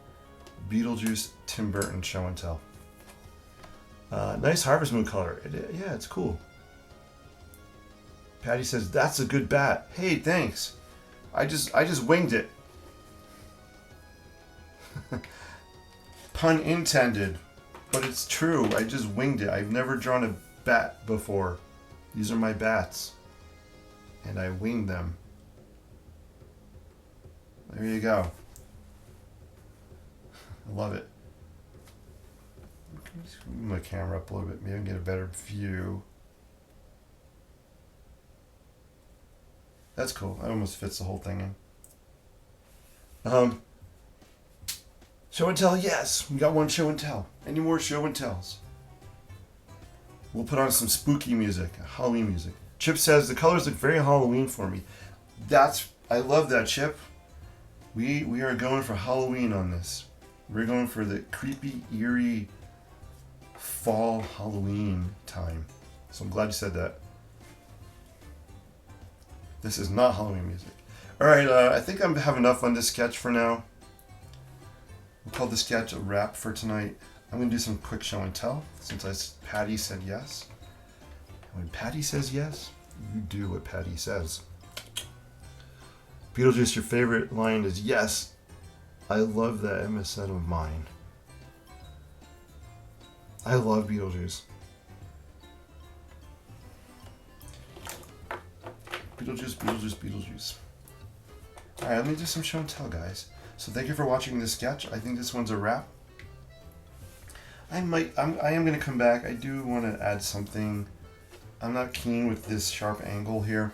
Beetlejuice Tim Burton show and tell. Nice Harvest Moon color. Yeah, it's cool. Patty says, that's a good bat. Hey, thanks. I just winged it. Pun intended. But it's true. I just winged it. I've never drawn a bat before. These are my bats. And I winged them. There you go. I love it. Just move my camera up a little bit. Maybe I can get a better view. That's cool. That almost fits the whole thing in. Show and tell, yes. We got one show and tell. Any more show and tells? We'll put on some spooky music, Halloween music. Chip says the colors look very Halloween for me. I love that, Chip. We are going for Halloween on this. We're going for the creepy, eerie fall Halloween time. So I'm glad you said that. This is not Halloween music. Alright, I think I have enough on this sketch for now. We'll call the sketch a wrap for tonight. I'm going to do some quick show and tell, since Patty said yes. And when Patty says yes, you do what Patty says. Beetlejuice, your favorite line is, yes, I love that MSN of mine. I love Beetlejuice. Beetlejuice, Beetlejuice, Beetlejuice. Alright, let me do some show and tell, guys. So thank you for watching this sketch. I think this one's a wrap. I am going to come back. I do want to add something. I'm not keen with this sharp angle here.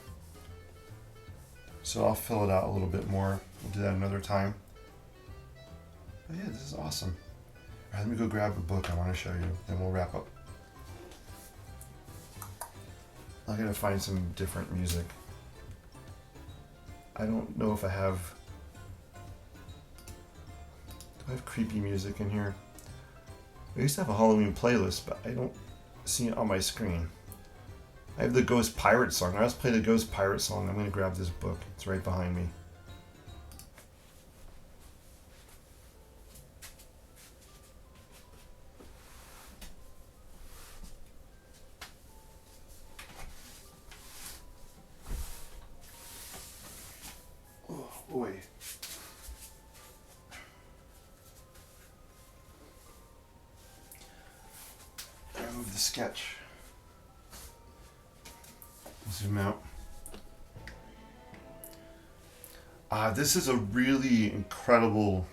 So I'll fill it out a little bit more. We'll do that another time. But yeah, this is awesome. All right, let me go grab a book I want to show you. Then we'll wrap up. I'm going to find some different music. I don't know if I have... Do I have creepy music in here? I used to have a Halloween playlist, but I don't see it on my screen. I have the Ghost Pirate song. Let's play the Ghost Pirate song. I'm going to grab this book. It's right behind me. Oh, boy. I move the sketch. Zoom out. This is a really incredible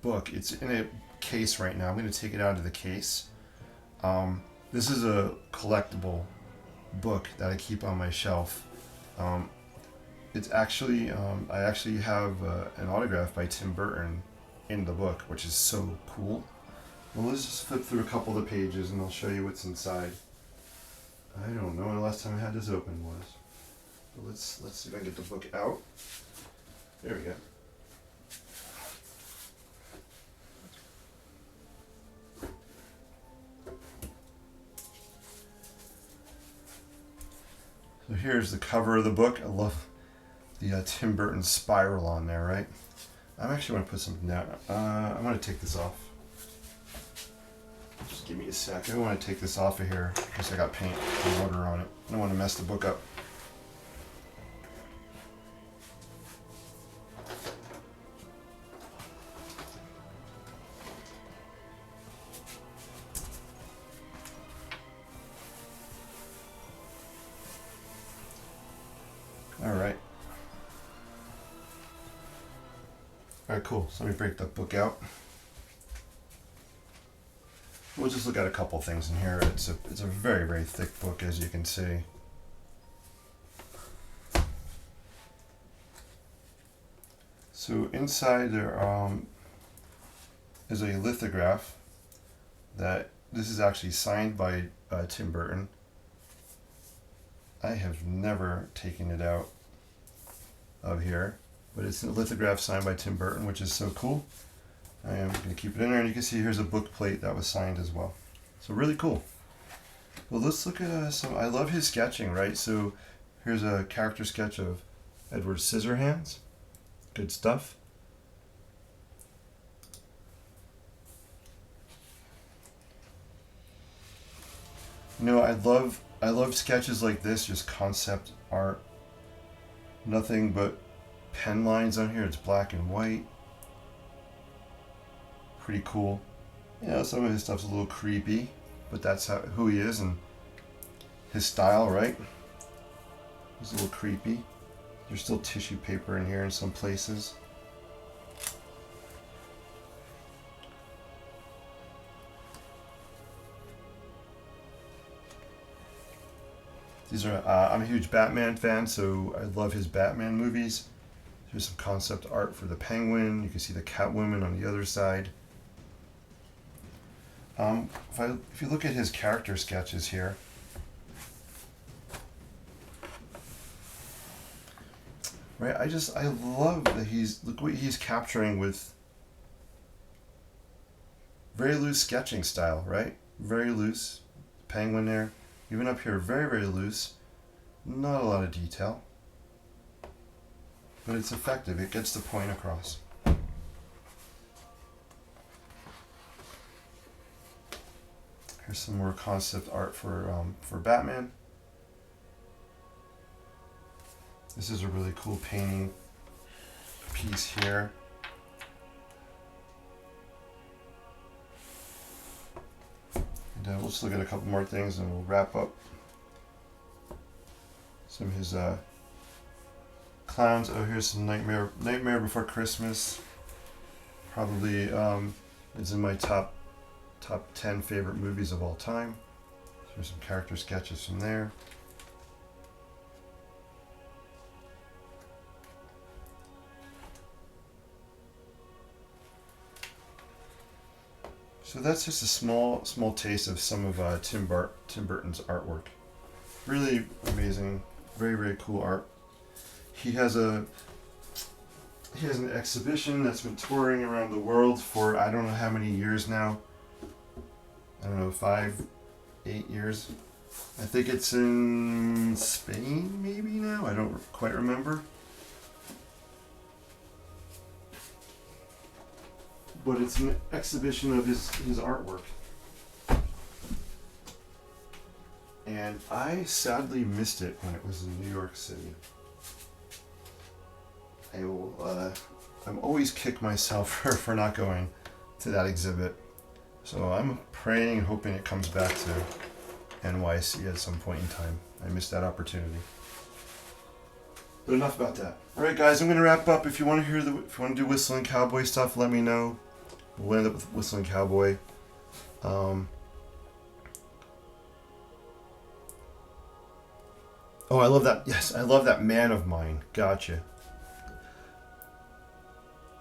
book. It's in a case right now. I'm going to take it out of the case. This is a collectible book that I keep on my shelf. It's actually, I actually have an autograph by Tim Burton in the book, which is so cool. Well, let's just flip through a couple of the pages and I'll show you what's inside. I don't know when the last time I had this open was. But let's see if I can get the book out. There we go. So here's the cover of the book. I love the Tim Burton spiral on there, right? I'm actually going to put something down. I'm going to take this off. Just give me a sec. I want to take this off of here because I got paint and water on it. I don't want to mess the book up. Alright, cool. So let me break that book out. We'll just look at a couple things in here. It's a very, very thick book, as you can see. So inside there is a lithograph that this is actually signed by Tim Burton. I have never taken it out of here, but it's a lithograph signed by Tim Burton, which is so cool. I am going to keep it in there, and you can see here's a book plate that was signed as well. So really cool. Well, let's look at some. I love his sketching, right? So here's a character sketch of Edward Scissorhands. Good stuff. You know, I love sketches like this, just concept art. Nothing but pen lines on here. It's black and white. Pretty cool. You know, some of his stuff's a little creepy, but that's who he is and his style, right? It's a little creepy. There's still tissue paper in here in some places. These are, I'm a huge Batman fan, so I love his Batman movies. Here's some concept art for the Penguin. You can see the Catwoman on the other side. If you look at his character sketches here, right? I love that look what he's capturing with very loose sketching style, right? Very loose. Penguin there. Even up here, very, very loose. Not a lot of detail. But it's effective. It gets the point across. Here's some more concept art for Batman. This is a really cool painting piece here. And we'll just look at a couple more things and we'll wrap up. Some of his clowns. Oh, here's some Nightmare Before Christmas. Probably is in my top 10 favorite movies of all time. There's some character sketches from there. So that's just a small taste of some of Tim Burton's artwork. Really amazing, very, very cool art. He has an exhibition that's been touring around the world for I don't know how many years now. I don't know, 5, 8 years. I think it's in Spain maybe now. I don't quite remember. But it's an exhibition of his artwork. And I sadly missed it when it was in New York City. I'm always kick myself for not going to that exhibit. So I'm praying and hoping it comes back to NYC at some point in time. I missed that opportunity. But enough about that. All right, guys, I'm going to wrap up. If you want to do Whistling Cowboy stuff, let me know. We'll end up with Whistling Cowboy. Oh, I love that. Yes, I love that Man of Mine. Gotcha.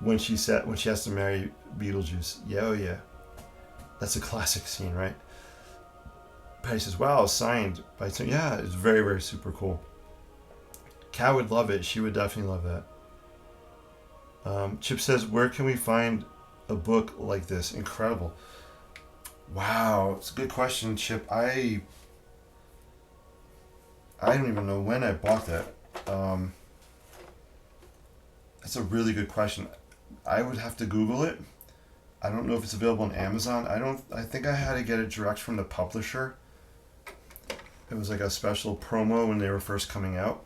When she has to marry Beetlejuice. Yeah, oh yeah. That's a classic scene, right? Patty says, wow, signed by Tim. Yeah, it's very, very super cool. Kat would love it. She would definitely love that. Chip says, where can we find a book like this? Incredible. Wow, it's a good question, Chip. I don't even know when I bought that. That's a really good question. I would have to Google it. I don't know if it's available on Amazon. I think I had to get it direct from the publisher. It was like a special promo when they were first coming out.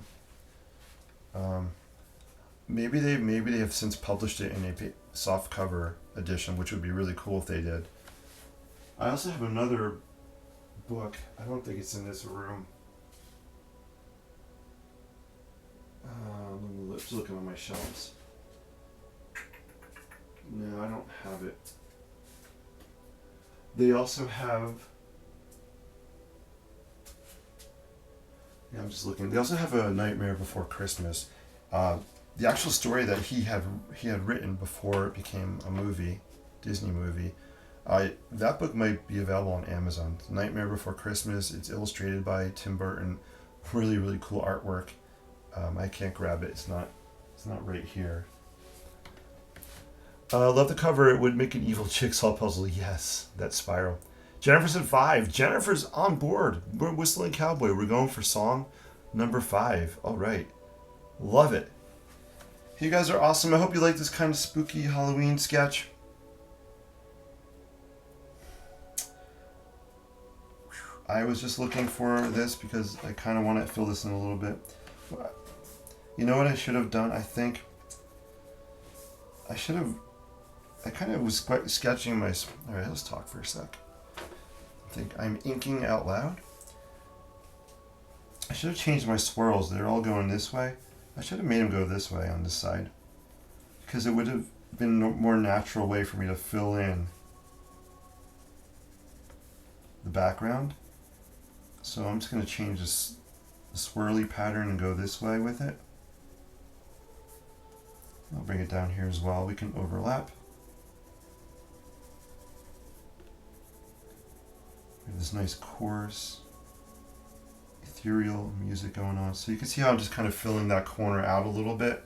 Maybe they have since published it in a soft cover edition, which would be really cool if they did. I also have another book. I don't think it's in this room. Let me just looking on my shelves. No, I don't have it. They also have. Yeah, I'm just looking. They also have a Nightmare Before Christmas. The actual story that he had written before it became a movie, Disney movie. That book might be available on Amazon. Nightmare Before Christmas. It's illustrated by Tim Burton. Really, really cool artwork. I can't grab it. It's not right here. Love the cover. It would make an evil jigsaw puzzle. Yes, that spiral. Jennifer said 5. Jennifer's on board. We're Whistling Cowboy. We're going for song number 5. All right. Love it. You guys are awesome. I hope you like this kind of spooky Halloween sketch. I was just looking for this because I kind of want to fill this in a little bit. You know what I should have done? I think I should have. I kind of was sketching my. All right, let's talk for a sec. I think I'm inking out loud. I should have changed my swirls. They're all going this way. I should have made them go this way on this side, because it would have been a more natural way for me to fill in the background. So I'm just going to change this swirly pattern and go this way with it. I'll bring it down here as well. We can overlap. We have this nice chorus, ethereal music going on. So you can see how I'm just kind of filling that corner out a little bit,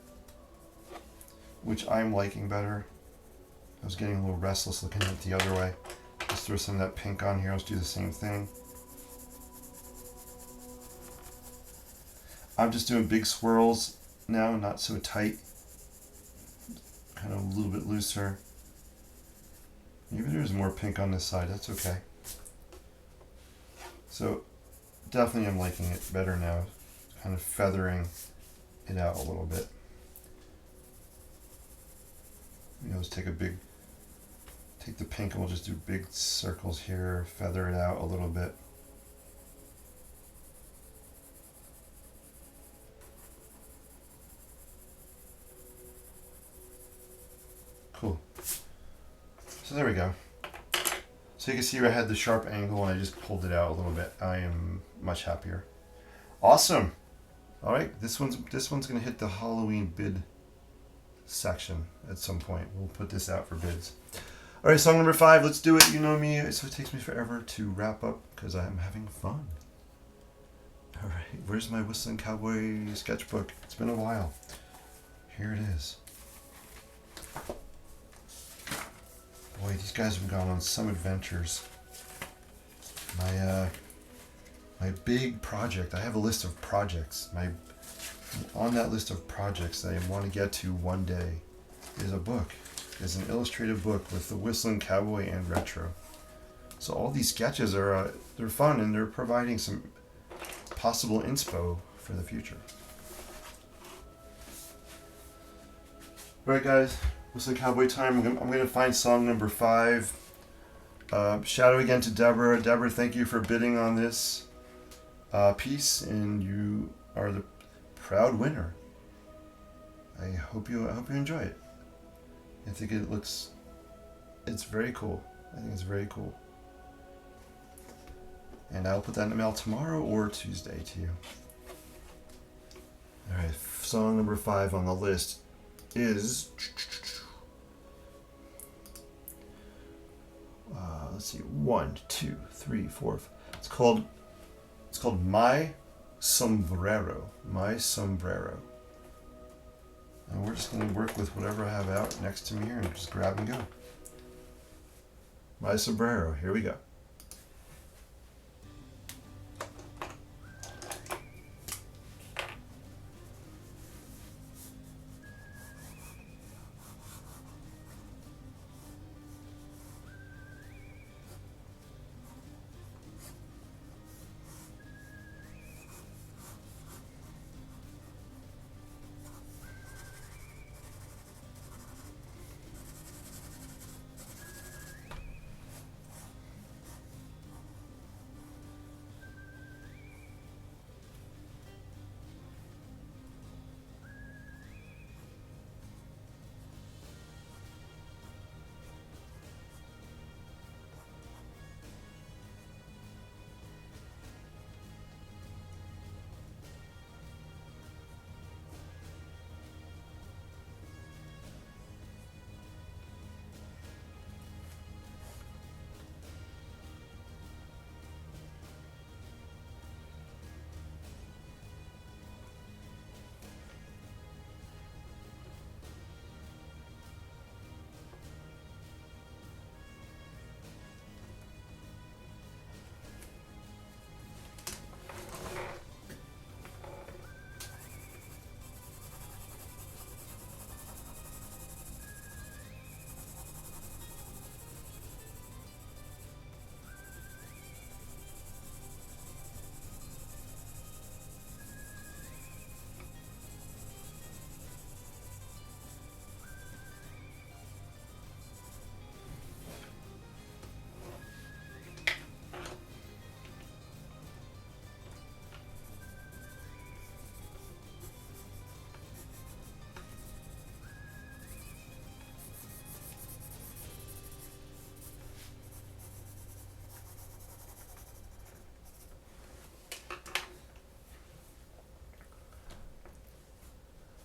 which I'm liking better. I was getting a little restless looking at it the other way. Let's throw some of that pink on here. Let's do the same thing. I'm just doing big swirls now, not so tight. Kind of a little bit looser. Maybe there's more pink on this side. That's okay. So definitely I'm liking it better now. Kind of feathering it out a little bit. Let's take the pink and we'll just do big circles here, feather it out a little bit. Cool. So there we go. So you can see I had the sharp angle and I just pulled it out a little bit. I am much happier. Awesome. All right, this one's gonna hit the Halloween bid section at some point. We'll put this out for bids. All right, song number 5. Let's do it. You know me, so it takes me forever to wrap up because I'm having fun. All right, where's my Whistling Cowboy sketchbook? It's been a while. Here it is. Boy, these guys have gone on some adventures. My big project. I have a list of projects. On that list of projects that I want to get to one day is a book. Is an illustrated book with the Whistling Cowboy and retro. So all these sketches are they're fun and they're providing some possible inspo for the future. All right, guys. Whistling Cowboy time. I'm going to find song number 5. Shout out again to Deborah. Deborah, thank you for bidding on this piece, and you are the proud winner. I hope you enjoy it. I think it's very cool. I think it's very cool. And I'll put that in the mail tomorrow or Tuesday to you. All right, song number 5 on the list is... let's see, 1, 2, 3, 4. It's called My Sombrero. My Sombrero. And we're just going to work with whatever I have out next to me here and just grab and go. My Sombrero. Here we go.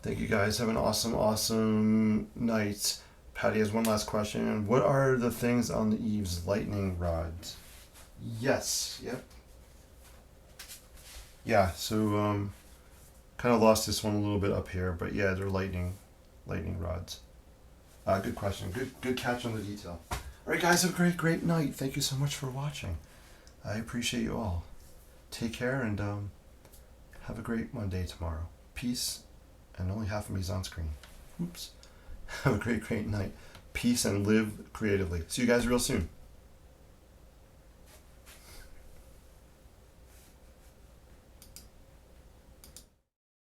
Thank you guys. Have an awesome, awesome night. Patty has one last question. What are the things on the eaves? Lightning rods. Yes. Yep. Yeah. So kind of lost this one a little bit up here, but yeah, they're lightning rods. Good question. Good catch on the detail. All right, guys. Have a great night. Thank you so much for watching. I appreciate you all. Take care and have a great Monday tomorrow. Peace. And only half of me's on screen. Oops. Have a great night. Peace and live creatively. See you guys real soon.